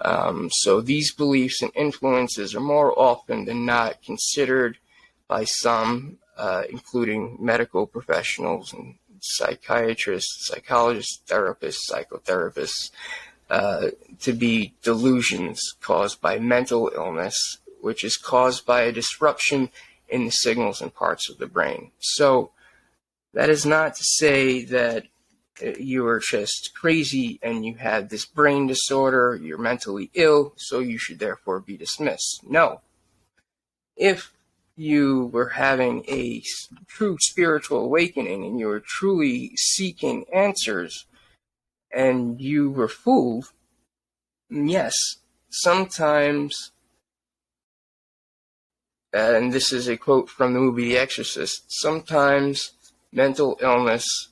So these beliefs and influences are more often than not considered by some, including medical professionals and psychiatrists, psychologists, therapists, psychotherapists, to be delusions caused by mental illness, which is caused by a disruption in the signals and parts of the brain. So that is not to say that you are just crazy and you have this brain disorder, you're mentally ill, so you should therefore be dismissed. No. If you were having a true spiritual awakening and you were truly seeking answers and you were fooled, yes, sometimes, and this is a quote from the movie The Exorcist, sometimes mental illness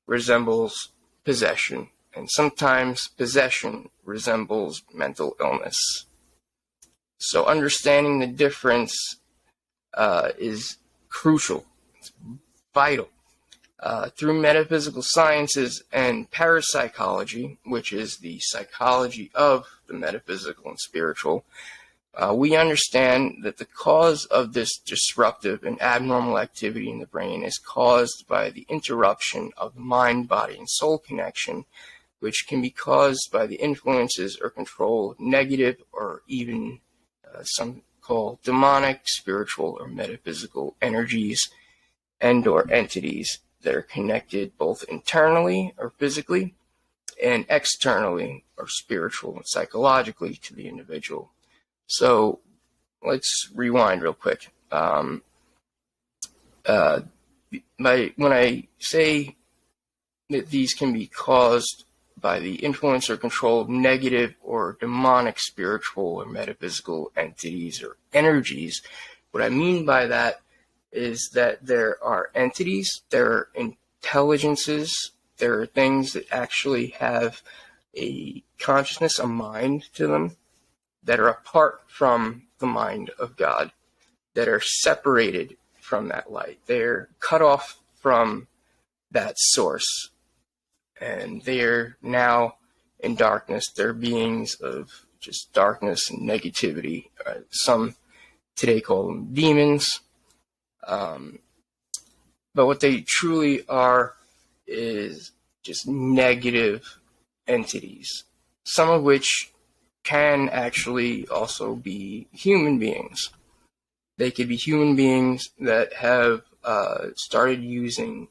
resembles possession, and sometimes possession resembles mental illness. So understanding the difference is crucial. It's vital. Through metaphysical sciences and parapsychology, which is the psychology of the metaphysical and spiritual, we understand that the cause of this disruptive and abnormal activity in the brain is caused by the interruption of the mind, body, and soul connection, which can be caused by the influences or control of negative or even some call demonic, spiritual, or metaphysical energies and or entities that are connected both internally or physically and externally or spiritual and psychologically to the individual. So let's rewind real quick. When I say that these can be caused by the influence or control of negative or demonic spiritual or metaphysical entities or energies, what I mean by that is that there are entities, there are intelligences, there are things that actually have a consciousness, a mind to them, that are apart from the mind of God, that are separated from that light. They're cut off from that source, and they're now in darkness. They're beings of just darkness and negativity. Some today call them demons. But what they truly are is just negative entities, some of which can actually also be human beings. They could be human beings that have started using,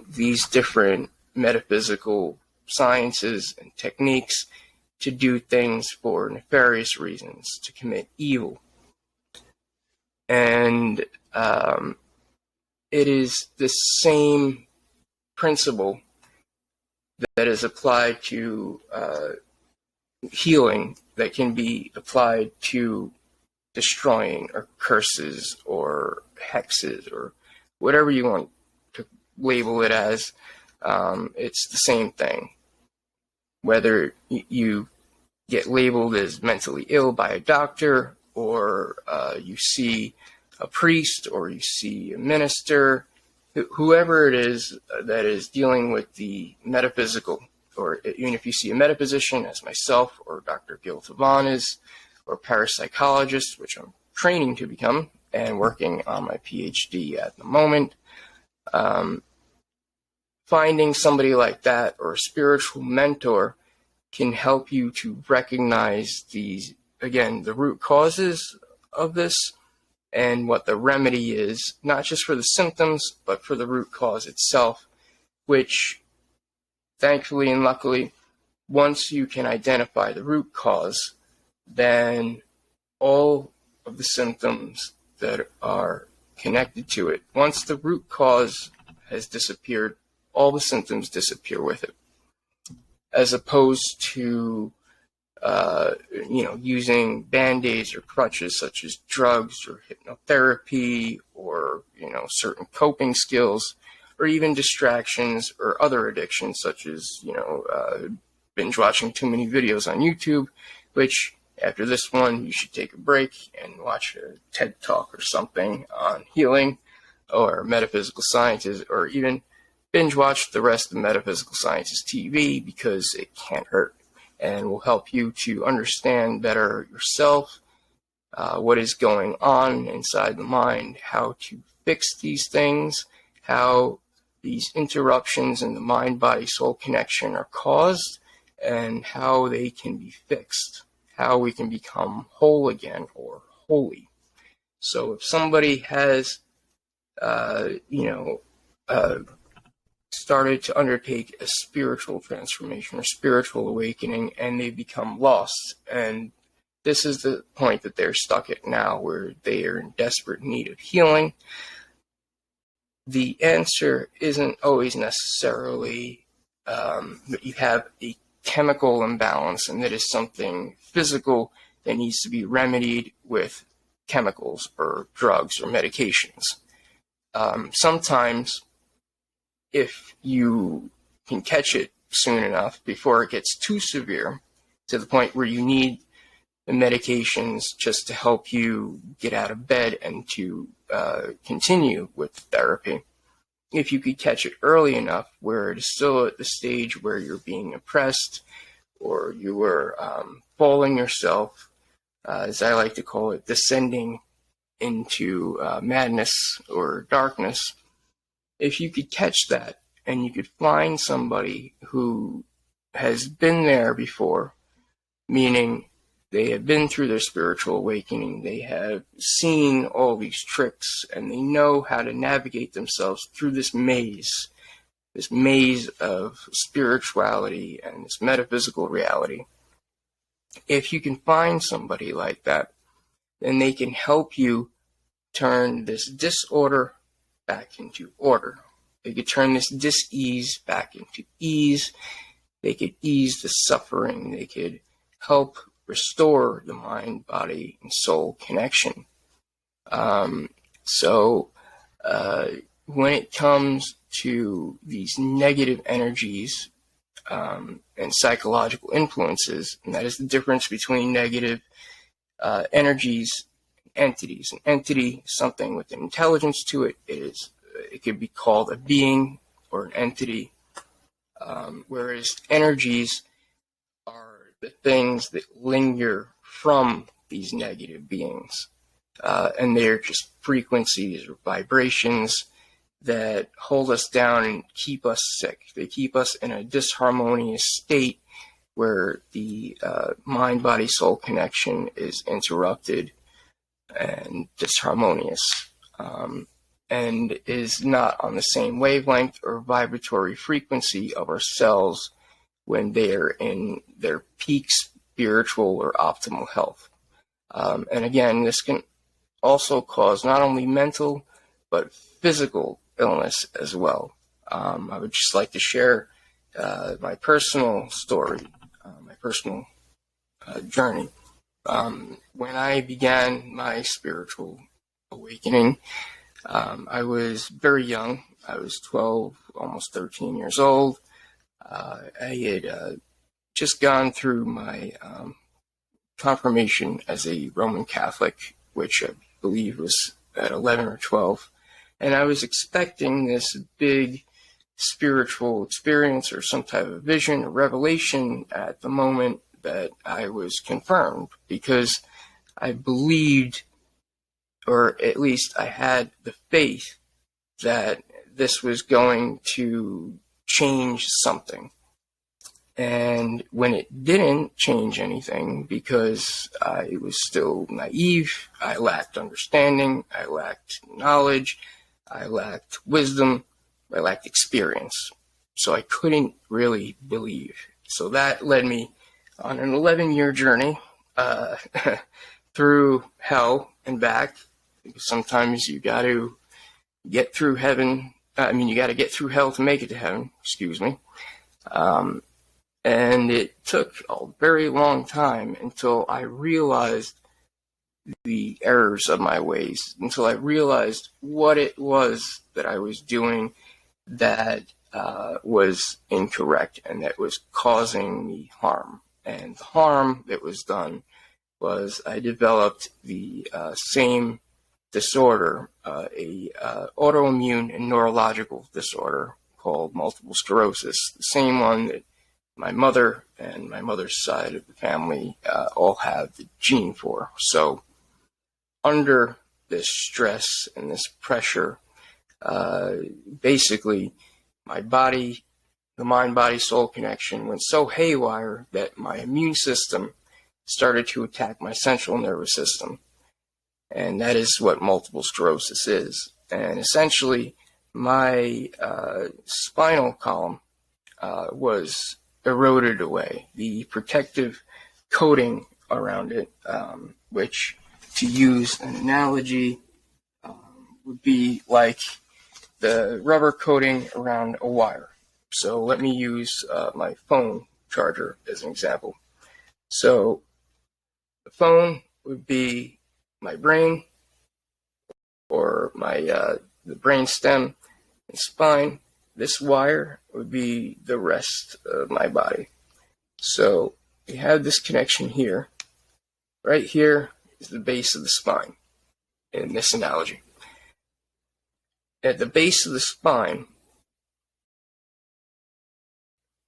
these different metaphysical sciences and techniques to do things for nefarious reasons, to commit evil. And it is the same principle that is applied to healing that can be applied to destroying or curses or hexes or whatever you want to label it as. It's the same thing. Whether you get labeled as mentally ill by a doctor, or you see a priest, or you see a minister, whoever it is that is dealing with the metaphysical, or even if you see a metaphysician as myself or Dr. Gil Tavan is, or parapsychologist, which I'm training to become and working on my PhD at the moment, finding somebody like that or a spiritual mentor can help you to recognize these, again, the root causes of this and what the remedy is, not just for the symptoms, but for the root cause itself, which thankfully and luckily, once you can identify the root cause, then all of the symptoms that are connected to it, once the root cause has disappeared, all the symptoms disappear with it. As opposed to, using band-aids or crutches such as drugs or hypnotherapy or, certain coping skills, or even distractions or other addictions such as, binge watching too many videos on YouTube, which after this one, you should take a break and watch a TED Talk or something on healing or metaphysical sciences, or even binge watch the rest of Metaphysical Sciences TV because it can't hurt. and will help you to understand better yourself, what is going on inside the mind, how to fix these things, how these interruptions in the mind-body-soul connection are caused, and how they can be fixed, how we can become whole again or holy. So if somebody has, started to undertake a spiritual transformation or spiritual awakening, and they become lost, and this is the point that they're stuck at now, where they are in desperate need of healing, the answer isn't always necessarily that you have a chemical imbalance and that is something physical that needs to be remedied with chemicals or drugs or medications. Sometimes, if you can catch it soon enough before it gets too severe to the point where you need the medications just to help you get out of bed and to continue with therapy, if you could catch it early enough where it is still at the stage where you're being oppressed or you are falling yourself, as I like to call it, descending into madness or darkness, if you could catch that and you could find somebody who has been there before, meaning they have been through their spiritual awakening, they have seen all these tricks, and they know how to navigate themselves through this maze of spirituality and this metaphysical reality. If you can find somebody like that, then they can help you turn this disorder back into order. They could turn this dis-ease back into ease. They could ease the suffering. They could help restore the mind, body, and soul connection. So when it comes to these negative energies and psychological influences, and that is the difference between negative energies and entities. An entity is something with an intelligence to it. It could be called a being or an entity, whereas energies are the things that linger from these negative beings. And they're just frequencies or vibrations that hold us down and keep us sick. They keep us in a disharmonious state where the mind-body-soul connection is interrupted and disharmonious, and is not on the same wavelength or vibratory frequency of our cells when they are in their peak spiritual or optimal health. And again, this can also cause not only mental but physical illness as well. I would just like to share my personal story, my personal journey. When I began my spiritual awakening, I was very young. I was 12, almost 13 years old. I had just gone through my confirmation as a Roman Catholic, which I believe was at 11 or 12. And I was expecting this big spiritual experience or some type of vision or revelation at the moment that I was confirmed, because I believed, or at least I had the faith, that this was going to change something. And when it didn't change anything, because I was still naive, I lacked understanding, I lacked knowledge, I lacked wisdom, I lacked experience. So I couldn't really believe. So that led me on an 11-year journey through hell and back. Because sometimes you got to get through heaven. You got to get through hell to make it to heaven. Excuse me. And it took a very long time until I realized the errors of my ways, until I realized what it was that I was doing that was incorrect and that was causing me harm. And the harm that was done was I developed the same disorder, a autoimmune and neurological disorder called multiple sclerosis, the same one that my mother and my mother's side of the family all have the gene for. So under this stress and this pressure, basically my body, the mind-body-soul connection went so haywire that my immune system started to attack my central nervous system. And that is what multiple sclerosis is. And essentially, my spinal column was eroded away. The protective coating around it, which, to use an analogy, would be like the rubber coating around a wire. So let me use my phone charger as an example. So the phone would be my brain, or my the brain stem and spine. This wire would be the rest of my body. So we have this connection here. Right here is the base of the spine in this analogy. At the base of the spine,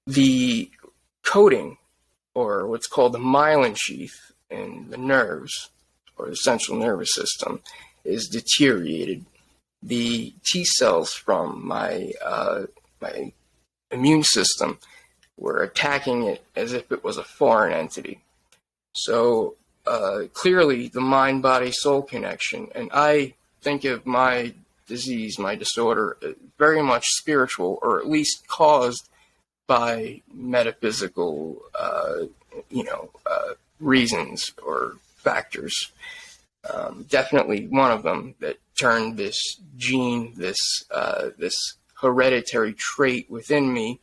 the coating, or what's called the myelin sheath in the nerves, or the central nervous system, is deteriorated. The T cells from my immune system were attacking it as if it was a foreign entity. So clearly the mind-body-soul connection, and I think of my disease, my disorder, very much spiritual, or at least caused by metaphysical, reasons or factors. Definitely one of them that turned this gene, this hereditary trait within me,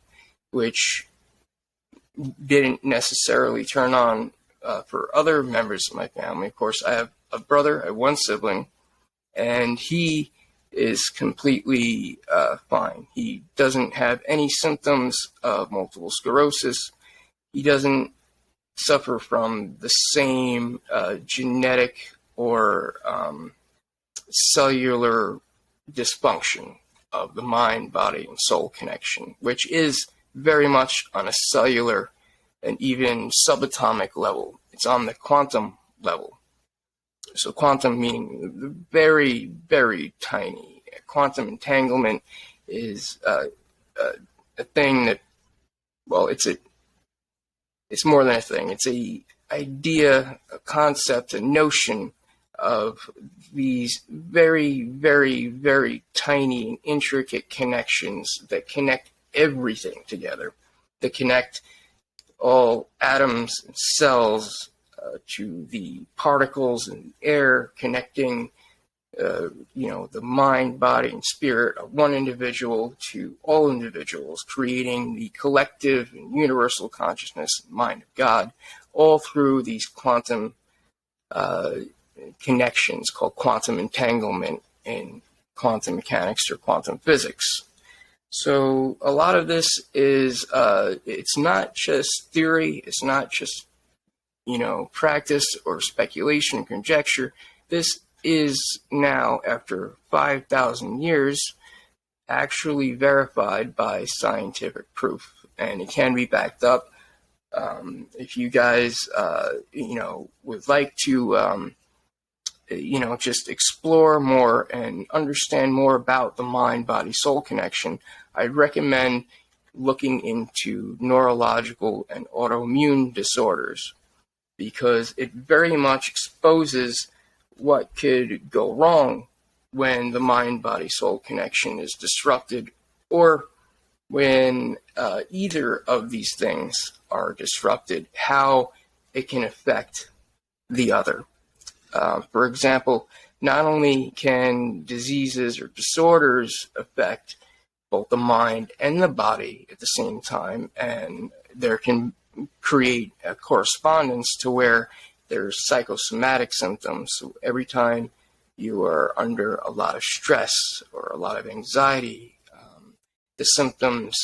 which didn't necessarily turn on for other members of my family. Of course, I have a brother, I have one sibling, and he is completely fine. He doesn't have any symptoms of multiple sclerosis. He doesn't suffer from the same genetic or cellular dysfunction of the mind, body, and soul connection, which is very much on a cellular and even subatomic level. It's on the quantum level. So quantum meaning very, very tiny. Quantum entanglement is a thing that, well, it's more than a thing. It's a idea, a concept, a notion of these very, very, very tiny and intricate connections that connect everything together, that connect all atoms and cells to the particles and air, connecting the mind, body, and spirit of one individual to all individuals, creating the collective and universal consciousness and mind of God, all through these quantum connections called quantum entanglement in quantum mechanics or quantum physics. So a lot of this is, it's not just theory, it's not just, practice or speculation, conjecture. This is now, after 5,000 years, actually verified by scientific proof, and it can be backed up. If you guys, would like to, just explore more and understand more about the mind-body-soul connection, I'd recommend looking into neurological and autoimmune disorders, because it very much exposes what could go wrong when the mind-body-soul connection is disrupted, or when either of these things are disrupted, how it can affect the other. For example, not only can diseases or disorders affect both the mind and the body at the same time, and there can create a correspondence to where there's psychosomatic symptoms. So every time you are under a lot of stress or a lot of anxiety, the symptoms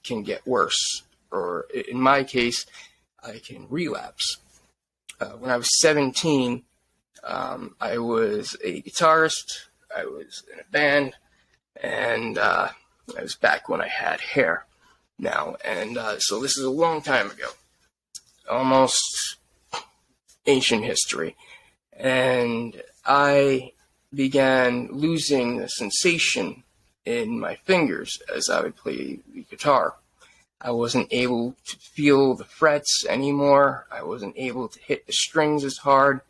can get worse, or in my case, I can relapse. When I was 17, I was a guitarist, I was in a band, and I was back when I had hair. now. And so this is a long time ago, almost ancient history. And I began losing the sensation in my fingers as I would play the guitar. I wasn't able to feel the frets anymore. I wasn't able to hit the strings as hard.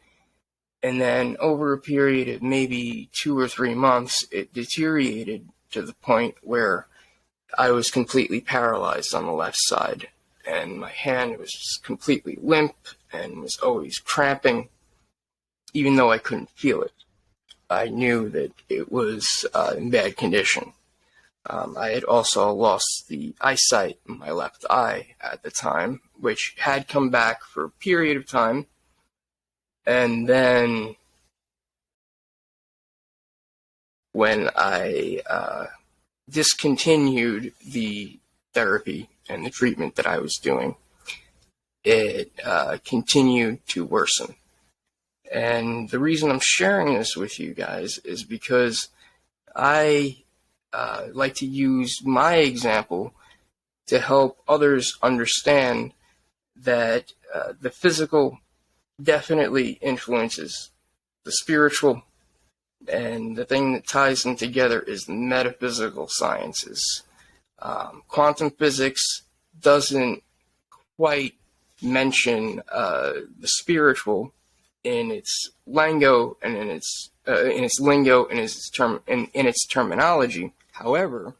And then over a period of maybe 2 or 3 months, it deteriorated to the point where I was completely paralyzed on the left side. And my hand was just completely limp and was always cramping, even though I couldn't feel it. I knew that it was in bad condition. I had also lost the eyesight in my left eye at the time, which had come back for a period of time. And then when I discontinued the therapy and the treatment that I was doing, it continued to worsen. And the reason I'm sharing this with you guys is because I like to use my example to help others understand that the physical definitely influences the spiritual, and the thing that ties them together is the metaphysical sciences. Quantum physics doesn't quite mention the spiritual in its lingo and in its terminology. However,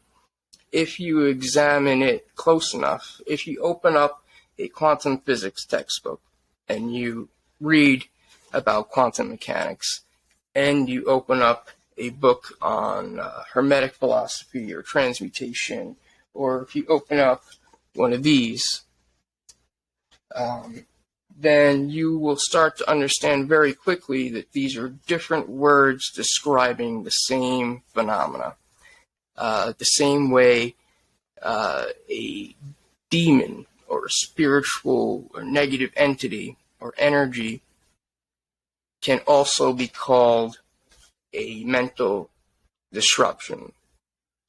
if you examine it close enough, if you open up a quantum physics textbook and you read about quantum mechanics, and you open up a book on Hermetic philosophy or transmutation, or if you open up one of these, then you will start to understand very quickly that these are different words describing the same phenomena. The same way a demon or a spiritual or negative entity or energy can also be called a mental disruption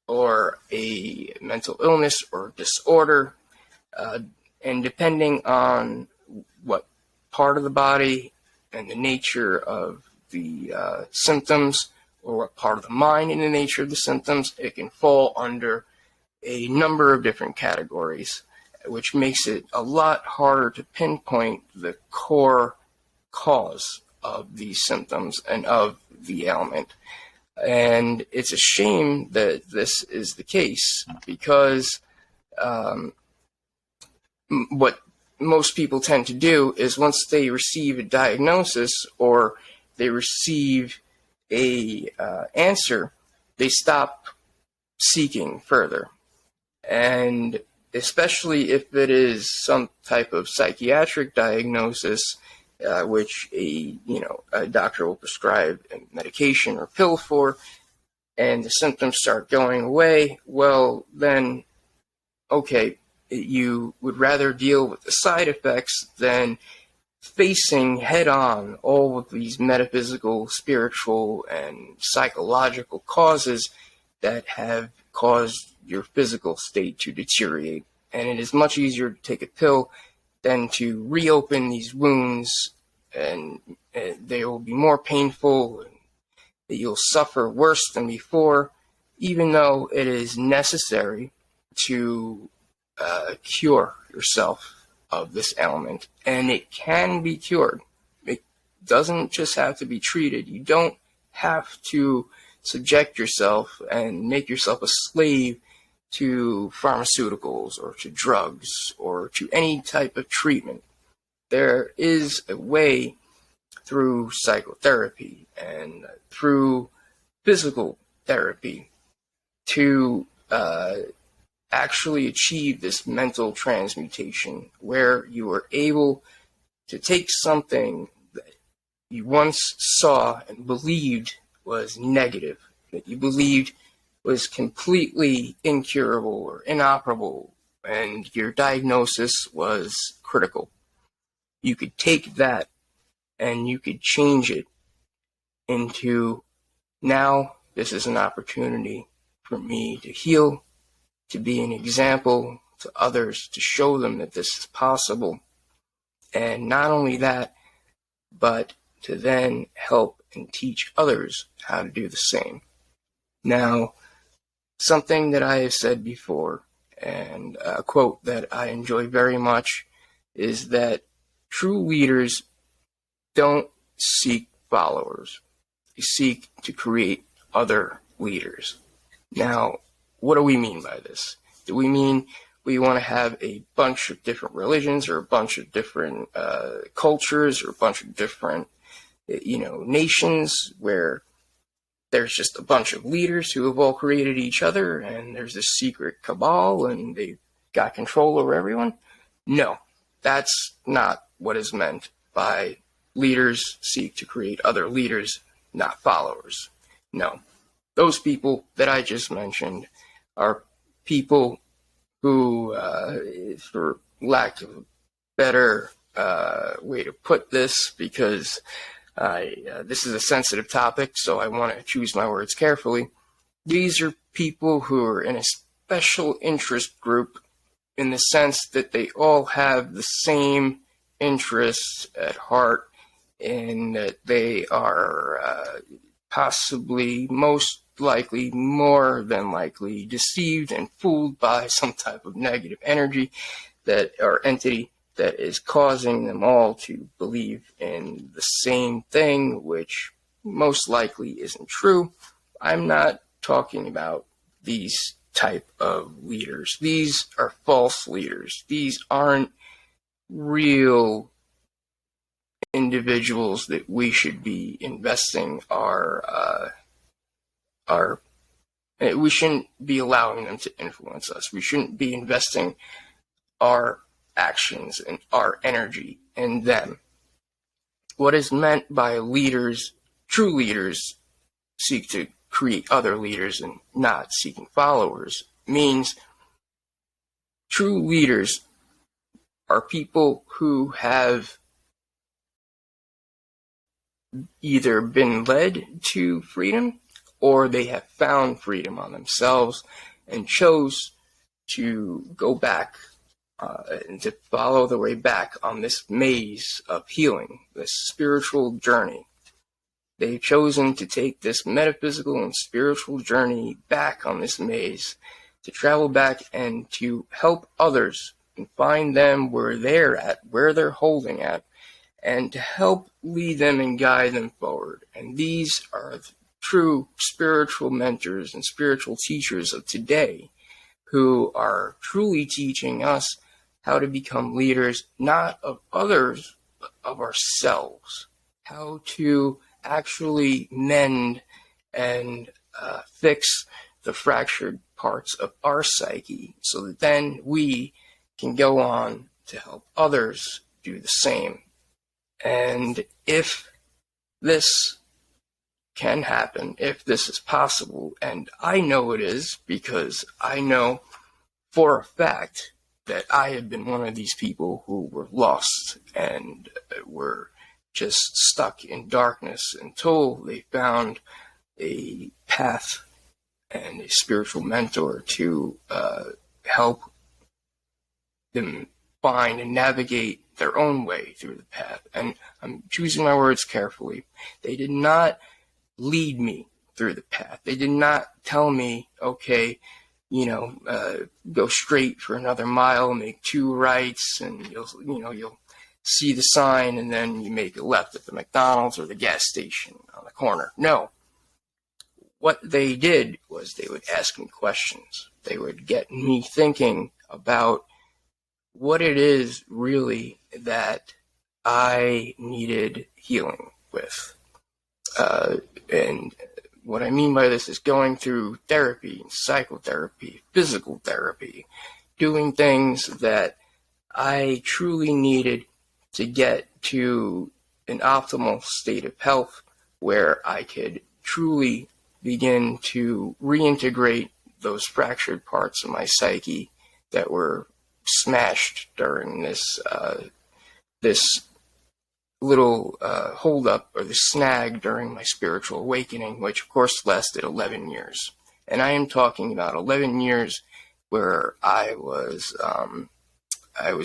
or a mental illness or disorder, and depending on what part of the body and the nature of the symptoms, or what part of the mind and the nature of the symptoms, it can fall under a number of different categories, which makes it a lot harder to pinpoint the core cause of these symptoms and of the ailment. And it's a shame that this is the case, because what most people tend to do is once they receive a diagnosis or they receive a answer, they stop seeking further. And especially if it is some type of psychiatric diagnosis, which a doctor will prescribe a medication or pill for, and the symptoms start going away, well then, okay, you would rather deal with the side effects than facing head-on all of these metaphysical, spiritual, and psychological causes that have caused your physical state to deteriorate. And it is much easier to take a pill than to reopen these wounds, and they will be more painful, and that you'll suffer worse than before, even though it is necessary to cure yourself of this ailment. And it can be cured. It doesn't just have to be treated. You don't have to subject yourself and make yourself a slave to pharmaceuticals or to drugs or to any type of treatment. There is a way through psychotherapy and through physical therapy to actually achieve this mental transmutation, where you are able to take something that you once saw and believed was negative, that you believed was completely incurable or inoperable, and your diagnosis was critical. You could take that and you could change it into, now this is an opportunity for me to heal, to be an example to others to show them that this is possible. And not only that, but to then help and teach others how to do the same. Now, something that I have said before, and a quote that I enjoy very much, is that true leaders don't seek followers. They seek to create other leaders. Now, what do we mean by this? Do we mean we want to have a bunch of different religions, or a bunch of different cultures, or a bunch of different, nations where there's just a bunch of leaders who have all created each other, and there's this secret cabal, and they've got control over everyone? No, that's not what is meant by leaders seek to create other leaders, not followers. No, those people that I just mentioned are people who, for lack of a better way to put this, because this is a sensitive topic, so I want to choose my words carefully. These are people who are in a special interest group, in the sense that they all have the same interests at heart, in that they are possibly, most likely, more than likely, deceived and fooled by some type of negative energy or entity that is causing them all to believe in the same thing, which most likely isn't true. I'm not talking about these type of leaders. These are false leaders. These aren't real individuals that we should be investing we shouldn't be allowing them to influence us. We shouldn't be investing our actions and our energy in them. What is meant by leaders, true leaders, seek to create other leaders and not seeking followers, means true leaders are people who have either been led to freedom, or they have found freedom on themselves and chose to go back and to follow their way back on this maze of healing, this spiritual journey. They've chosen to take this metaphysical and spiritual journey back on this maze, to travel back and to help others and find them where they're at, where they're holding at, and to help lead them and guide them forward. And these are the true spiritual mentors and spiritual teachers of today, who are truly teaching us how to become leaders, not of others, but of ourselves. How to actually mend and fix the fractured parts of our psyche, so that then we can go on to help others do the same. And if this can happen, if this is possible, and I know it is, because I know for a fact that I have been one of these people who were lost and were just stuck in darkness until they found a path and a spiritual mentor to help them find and navigate their own way through the path. And I'm choosing my words carefully. They did not lead me through the path. They did not tell me, okay, go straight for another mile, make 2 rights, and you'll see the sign, and then you make a left at the McDonald's or the gas station on the corner. No. What they did was they would ask me questions. They would get me thinking about what it is really that I needed healing with. And what I mean by this is going through therapy, psychotherapy, physical therapy, doing things that I truly needed to get to an optimal state of health, where I could truly begin to reintegrate those fractured parts of my psyche that were smashed during this little hold-up, or the snag, during my spiritual awakening, which of course lasted 11 years. And I am talking about 11 years where I was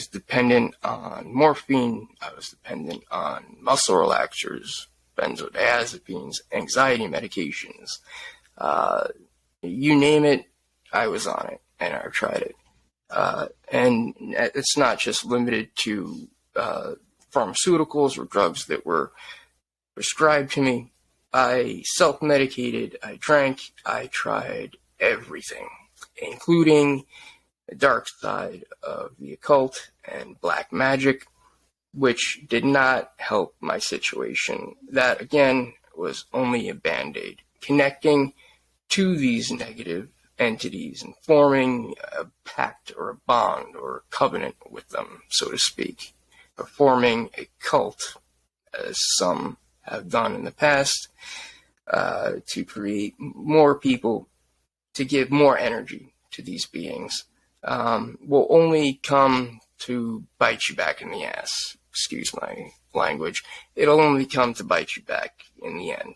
dependent on morphine, I was dependent on muscle relaxers, benzodiazepines, anxiety medications, you name it, I was on it, and I tried it. And it's not just limited to pharmaceuticals or drugs that were prescribed to me. I self-medicated, I drank, I tried everything, including the dark side of the occult and black magic, which did not help my situation. That, again, was only a band-aid. Connecting to these negative entities and forming a pact or a bond or a covenant with them, so to speak, or forming a cult, as some have done in the past, to create more people, to give more energy to these beings, will only come to bite you back in the ass. Excuse my language. It'll only come to bite you back in the end.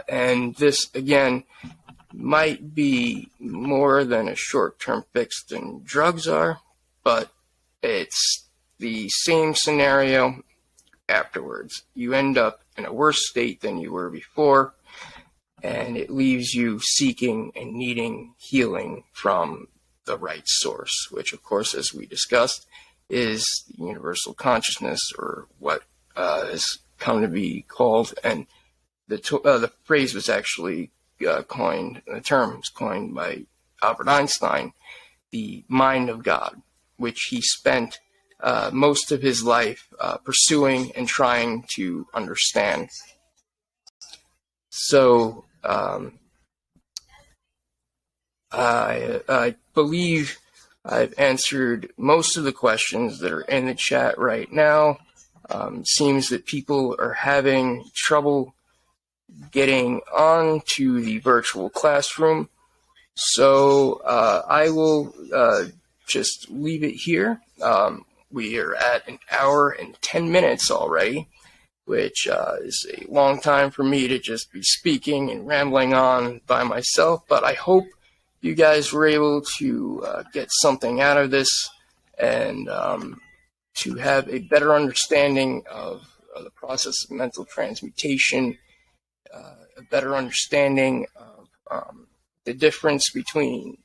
And this, again, might be more than a short-term fix than drugs are, but it's the same scenario afterwards. You end up in a worse state than you were before, and it leaves you seeking and needing healing from the right source, which, of course, as we discussed, is the universal consciousness, or what has come to be called, and the phrase was actually coined, the term was coined by Albert Einstein, the mind of God, which he spent most of his life pursuing and trying to understand. So I believe I've answered most of the questions that are in the chat right now. Seems that people are having trouble getting onto the virtual classroom. So I will just leave it here. We are at 1 hour and 10 minutes already, which is a long time for me to just be speaking and rambling on by myself. But I hope you guys were able to get something out of this, and to have a better understanding of the process of mental transmutation, a better understanding of the difference between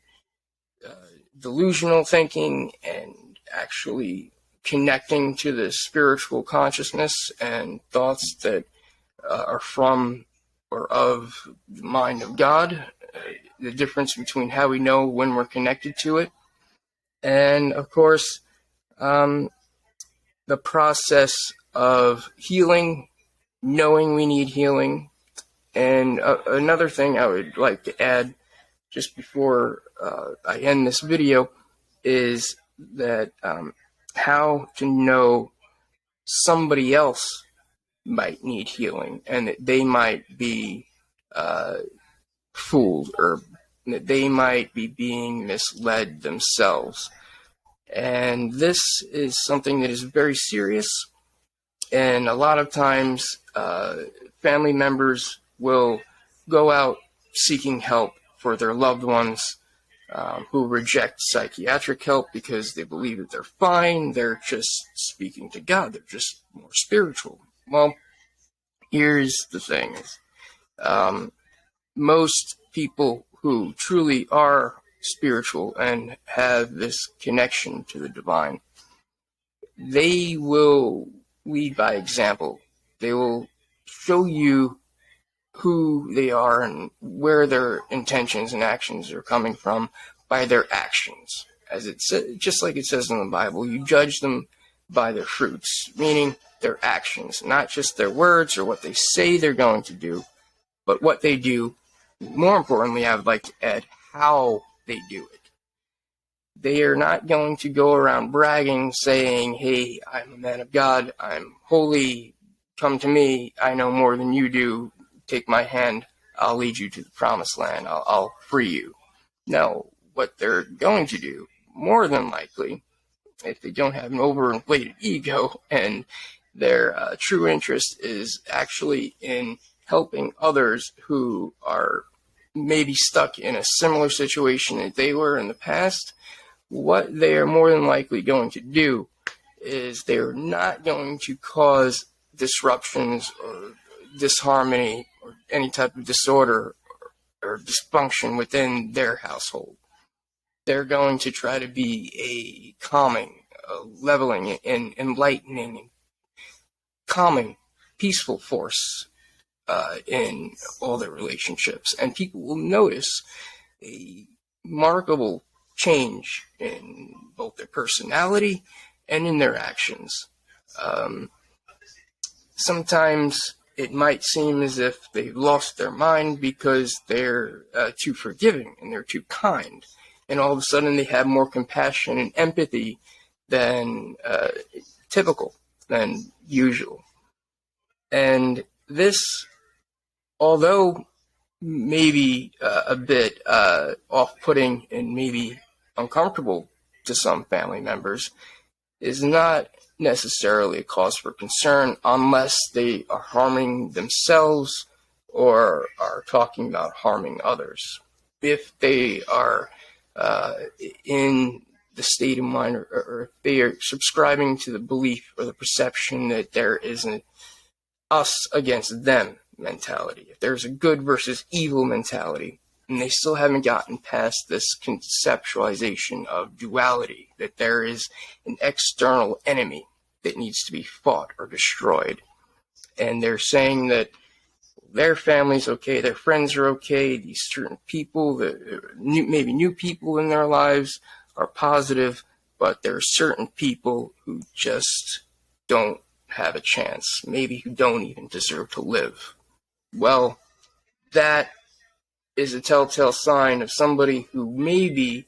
delusional thinking and actually connecting to the spiritual consciousness and thoughts that are from or of the mind of God, the difference between how we know when we're connected to it, and of course the process of healing, knowing we need healing. And another thing I would like to add just before I end this video is that how to know somebody else might need healing, and that they might be fooled, or that they might be being misled themselves. And this is something that is very serious, and a lot of times family members will go out seeking help for their loved ones who reject psychiatric help because they believe that they're fine, they're just speaking to God, they're just more spiritual. Well, here's the thing. Most people who truly are spiritual and have this connection to the divine, they will lead by example. They will show you who they are and where their intentions and actions are coming from by their actions. As it says, just like it says in the Bible, you judge them by their fruits, meaning their actions, not just their words or what they say they're going to do, but what they do. More importantly, I would like to add how they do it. They are not going to go around bragging, saying, hey, I'm a man of God, I'm holy, come to me, I know more than you do, take my hand, I'll lead you to the promised land, I'll free you. No, what they're going to do, more than likely, if they don't have an overinflated ego and their true interest is actually in helping others who are maybe stuck in a similar situation that they were in the past, what they are more than likely going to do is they're not going to cause disruptions or disharmony or any type of disorder or dysfunction within their household. They're going to try to be a calming, leveling, and enlightening, and calming, peaceful force in all their relationships. And people will notice a remarkable change in both their personality and in their actions. Sometimes it might seem as if they've lost their mind because they're too forgiving and they're too kind. And all of a sudden they have more compassion and empathy than typical, than usual. And this, although maybe a bit off-putting and maybe uncomfortable to some family members, is not necessarily a cause for concern unless they are harming themselves or are talking about harming others. If they are in the state of mind, or if they are subscribing to the belief or the perception that there is an us against them mentality, if there's a good versus evil mentality, and they still haven't gotten past this conceptualization of duality, that there is an external enemy that needs to be fought or destroyed. And they're saying that their family's okay, their friends are okay, these certain people, maybe new people in their lives are positive, but there are certain people who just don't have a chance, maybe who don't even deserve to live. Well, that is a telltale sign of somebody who maybe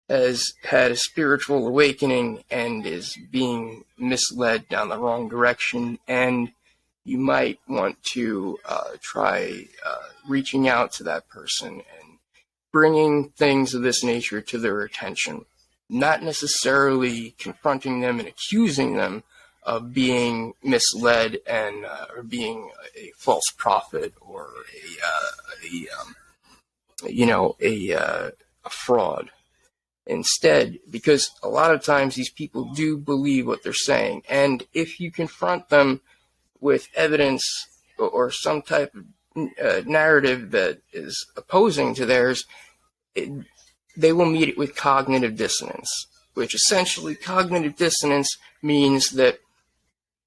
has had a spiritual awakening and is being misled down the wrong direction, and you might want to try reaching out to that person and bringing things of this nature to their attention, not necessarily confronting them and accusing them of being misled and or being a false prophet or a fraud. Instead, because a lot of times these people do believe what they're saying, and if you confront them with evidence or some type of narrative that is opposing to theirs, they will meet it with cognitive dissonance, which essentially cognitive dissonance means that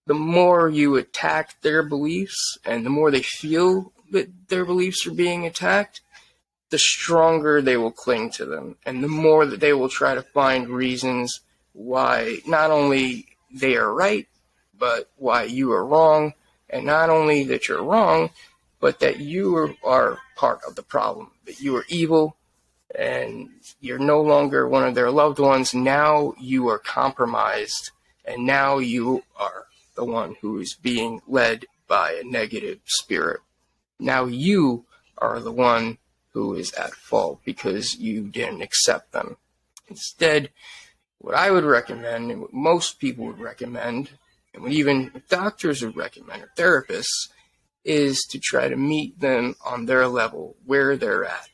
the more you attack their beliefs and the more they feel that their beliefs are being attacked, the stronger they will cling to them, and the more that they will try to find reasons why not only they are right, but why you are wrong, and not only that you're wrong, but that you are part of the problem, that you are evil, and you're no longer one of their loved ones. Now you are compromised, and now you are the one who is being led by a negative spirit. Now you are the one who is at fault because you didn't accept them. Instead, what I would recommend, and what most people would recommend, and what even doctors would recommend, or therapists, is to try to meet them on their level, where they're at,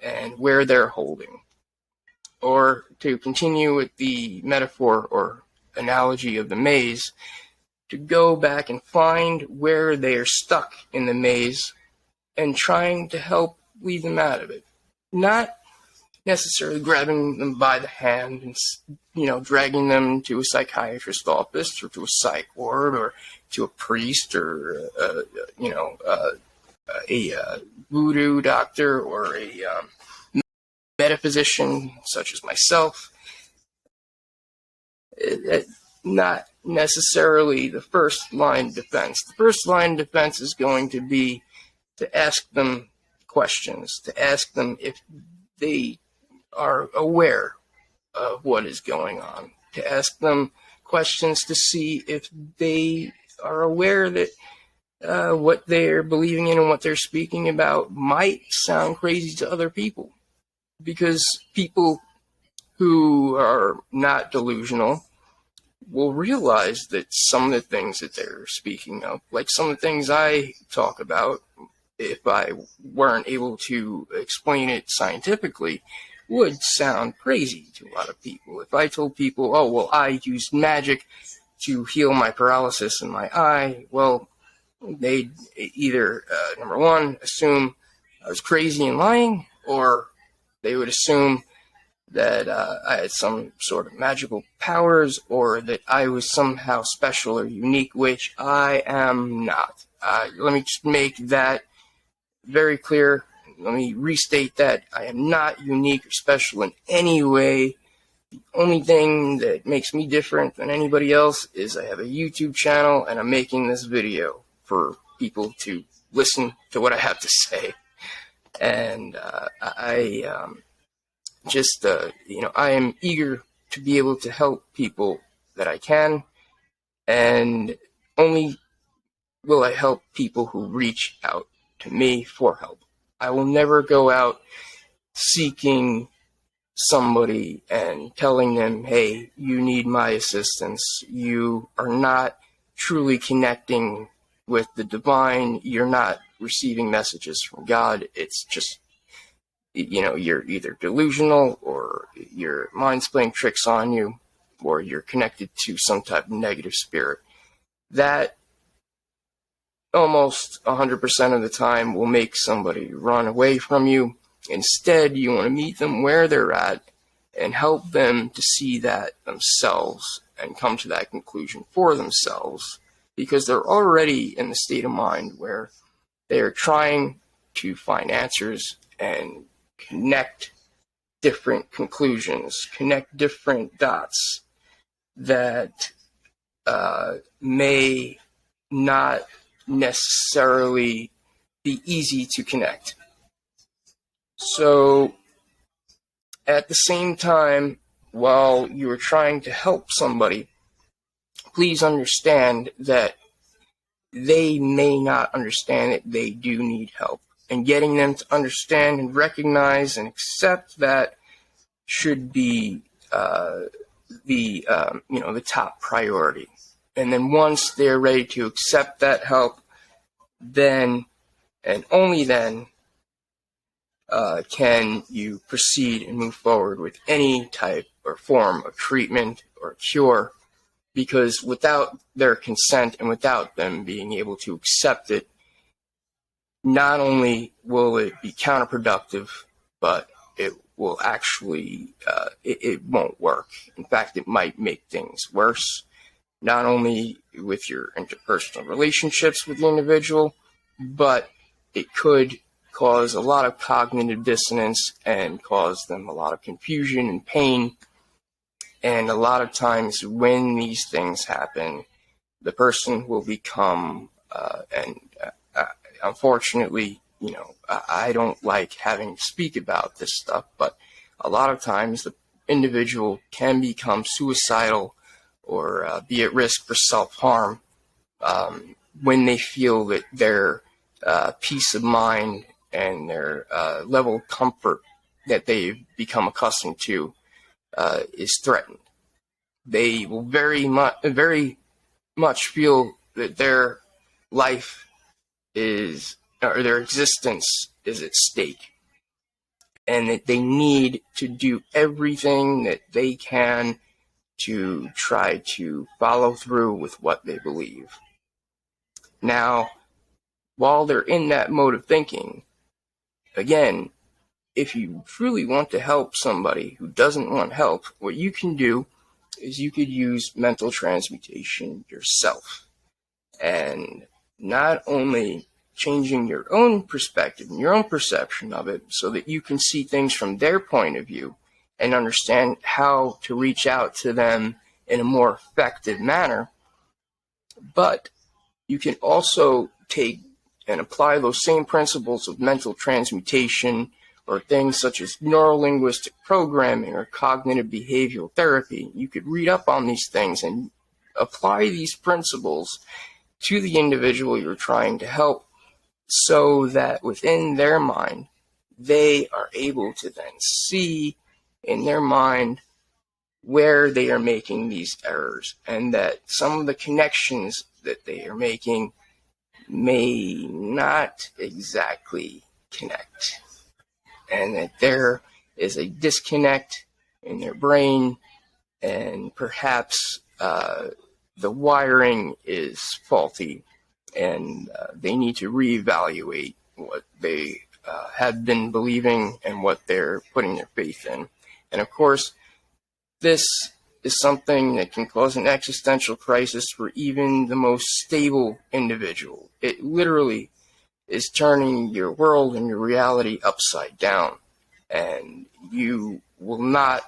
and where they're holding. Or to continue with the metaphor or analogy of the maze, to go back and find where they are stuck in the maze and trying to help lead them out of it. Not necessarily grabbing them by the hand and, dragging them to a psychiatrist's office or to a psych ward or to a priest or, a voodoo doctor or a metaphysician such as myself. Not necessarily the first line of defense. The first line of defense is going to be to ask them questions, to ask them if they are aware of what is going on, to ask them questions to see if they are aware that what they're believing in and what they're speaking about might sound crazy to other people. Because people who are not delusional will realize that some of the things that they're speaking of, like some of the things I talk about, if I weren't able to explain it scientifically, would sound crazy to a lot of people. If I told people, oh, well, I used magic to heal my paralysis in my eye, well, they'd either, number one, assume I was crazy and lying, or they would assume that I had some sort of magical powers, or that I was somehow special or unique, which I am not. Let me just make that very clear. Let me restate that I am not unique or special in any way. The only thing that makes me different than anybody else is I have a YouTube channel and I'm making this video for people to listen to what I have to say. And I am eager to be able to help people that I can, and only will I help people who reach out to me for help. I will never go out seeking somebody and telling them, hey, you need my assistance. You are not truly connecting with the divine. You're not receiving messages from God. It's just, you're either delusional, or your mind's playing tricks on you, or you're connected to some type of negative spirit. That almost 100% of the time will make somebody run away from you. Instead, you want to meet them where they're at and help them to see that themselves and come to that conclusion for themselves, because they're already in the state of mind where they are trying to find answers and connect different conclusions, connect different dots that may not necessarily be easy to connect. So at the same time, while you are trying to help somebody, please understand that they may not understand that they do need help. And getting them to understand and recognize and accept that should be the top priority. And then once they're ready to accept that help, then and only then can you proceed and move forward with any type or form of treatment or cure, because without their consent and without them being able to accept it, not only will it be counterproductive, but it will actually, it won't work. In fact, it might make things worse, not only with your interpersonal relationships with the individual, but it could cause a lot of cognitive dissonance and cause them a lot of confusion and pain. And a lot of times when these things happen, the person will become, unfortunately, I don't like having to speak about this stuff, but a lot of times the individual can become suicidal or be at risk for self-harm when they feel that their peace of mind and their level of comfort that they've become accustomed to is threatened. They will very much feel that their life is, or their existence is at stake, and that they need to do everything that they can to try to follow through with what they believe. Now, while they're in that mode of thinking, again, if you truly want to help somebody who doesn't want help, what you can do is you could use mental transmutation yourself. And not only changing your own perspective and your own perception of it so that you can see things from their point of view and understand how to reach out to them in a more effective manner, but you can also take and apply those same principles of mental transmutation or things such as neurolinguistic programming or cognitive behavioral therapy. You could read up on these things and apply these principles to the individual you're trying to help, so that within their mind, they are able to then see in their mind where they are making these errors, and that some of the connections that they are making may not exactly connect, and that there is a disconnect in their brain, and perhaps the wiring is faulty, and they need to reevaluate what they have been believing and what they're putting their faith in. And of course, this is something that can cause an existential crisis for even the most stable individual. It literally is turning your world and your reality upside down, and you will not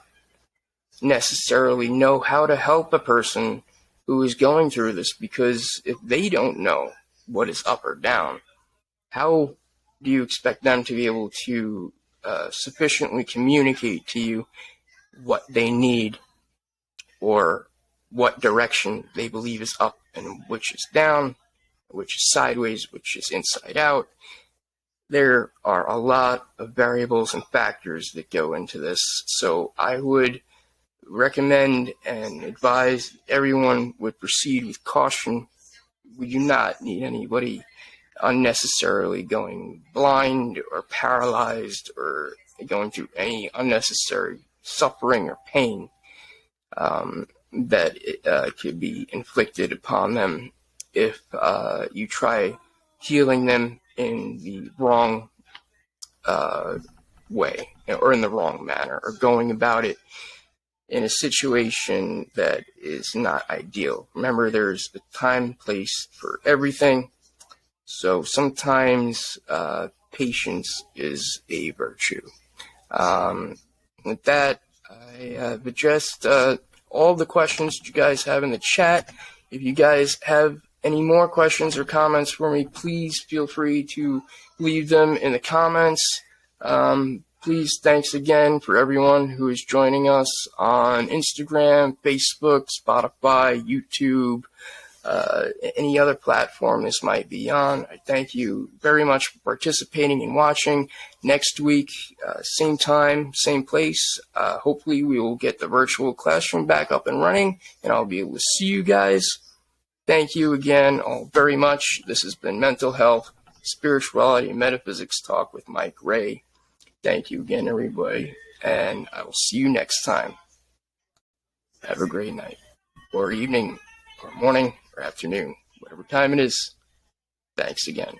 necessarily know how to help a person who is going through this, because if they don't know what is up or down, how do you expect them to be able to sufficiently communicate to you what they need, or what direction they believe is up and which is down, which is sideways, which is inside out? There are a lot of variables and factors that go into this, so I would recommend and advise everyone would proceed with caution. We do not need anybody unnecessarily going blind or paralyzed or going through any unnecessary suffering or pain that could be inflicted upon them if you try healing them in the wrong way, or in the wrong manner, or going about it in a situation that is not ideal. Remember, there's a time, place for everything. So sometimes patience is a virtue. With that, I have addressed all the questions that you guys have in the chat. If you guys have any more questions or comments for me, please feel free to leave them in the comments. Please, thanks again for everyone who is joining us on Instagram, Facebook, Spotify, YouTube, any other platform this might be on. I thank you very much for participating and watching. Next week, same time, same place. Hopefully we will get the virtual classroom back up and running, and I'll be able to see you guys. Thank you again all very much. This has been Mental Health, Spirituality, and Metaphysics Talk with Mike Ray. Thank you again, everybody, and I will see you next time. Have a great night, or evening, or morning, or afternoon, whatever time it is. Thanks again.